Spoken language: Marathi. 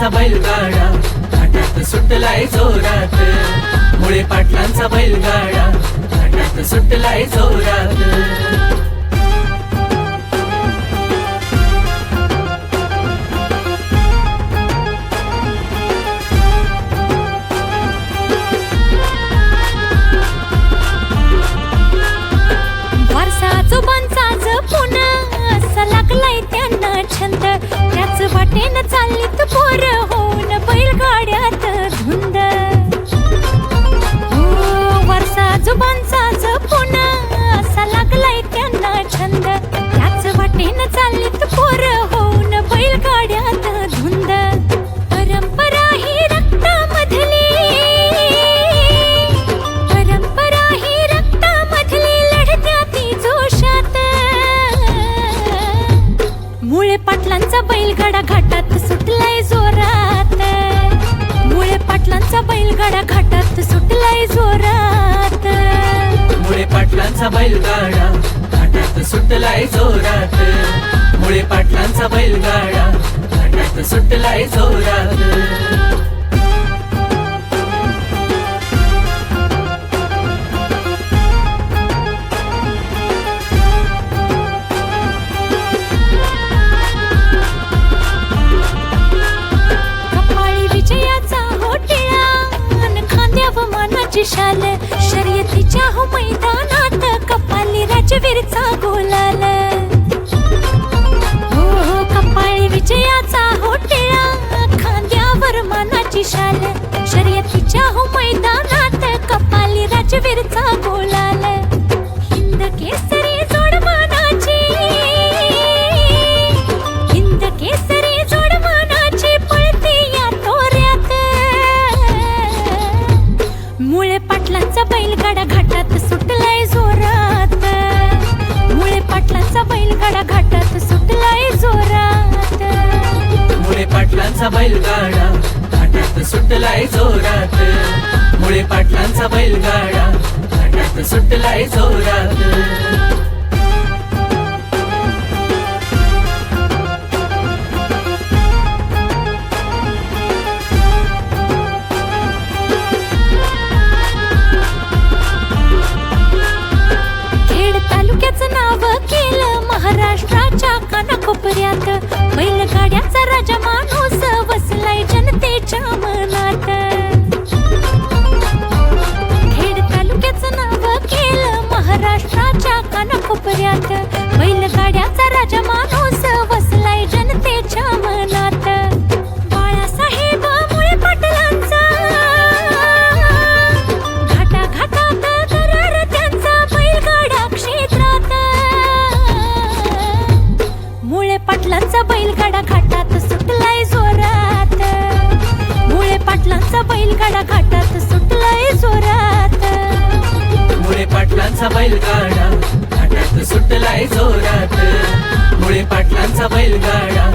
पाटलांचा बैलगाडा घाटात सुटलाय जोरात, मुळे पाटलांचा बैलगाडा घाटात सुटलाय जोरात. आजोबांचा जपून असा लागलाय त्यांना छंद, त्याच वाटेन चाललीत पोर होऊन बैलगाड्यात धुंद. वारसा आजोबांचा जपून असा लागलाय त्यांना छंद, त्याच वाटेन चाललीत पोर होऊन बैलगाड्यात धुंद. परंपरा ही रक्तामधली, परंपरा ही रक्तामधली लढत्याती जोशात, मुळे पाटलांचा बैलगाडा घाटात सुटलाय जोरात, मुळे पाटलांचा बैलगाडा घाटात सुटलाय जोरात. मुळे पाटलांचा बैलगाडा घाटात सुटलाय जोरात, मुळे पाटलांचा बैलगाडा घाटात सुटलाय जोरात. शाल शर्यतीच्या हो मैदानात कपाली राजवीरचा गोलाल, हो कपाळी विजयाचा हो टिळा, खांद्यावर मानाची शाल शर्यतीच्या हो मैदानात कपाली राजवीरचा गोलाल. हिंद केसरी जोडमानाची, हिंद केसरी जोडमानाची पळती या तोऱ्यात, मुळे पाटलांचा बैलगाडा घाटात सुटलाय जोरात, मुळे पाटलांचा बैलगाडा घाटात सुटलाय जोरात. मुळे पाटलांचा बैलगाडा घाटात सुटलाय जोरात, मुळे पाटलांचा बैलगाडा घाटात सुटलाय जोरात. महाराष्ट्राच्या कानाकोपऱ्यात बैलगाड्याचा राजा माणूस वसलाय जनतेच्या मनात. खेड तालुक्याचं नाव केलं महाराष्ट्राच्या कानाकोपऱ्यात, बैलगाड्याचा राजा माणूस वसलाय जनतेच्या मनात. बाळासाहेब मुळे पाटलांचा घाटा घाटात करार त्यांचा बैलगाडा क्षेत्रात, मुळे पाटलांचा बैलगाडा घाटात सुटलाय जोरात, मुळे पाटलांचा बैलगाडा घाटात सुटलाय जोरात. मुळे पाटलांचा बैलगाडा घाटात सुटलाय जोरात, मुळे पाटलांचा बैलगाडा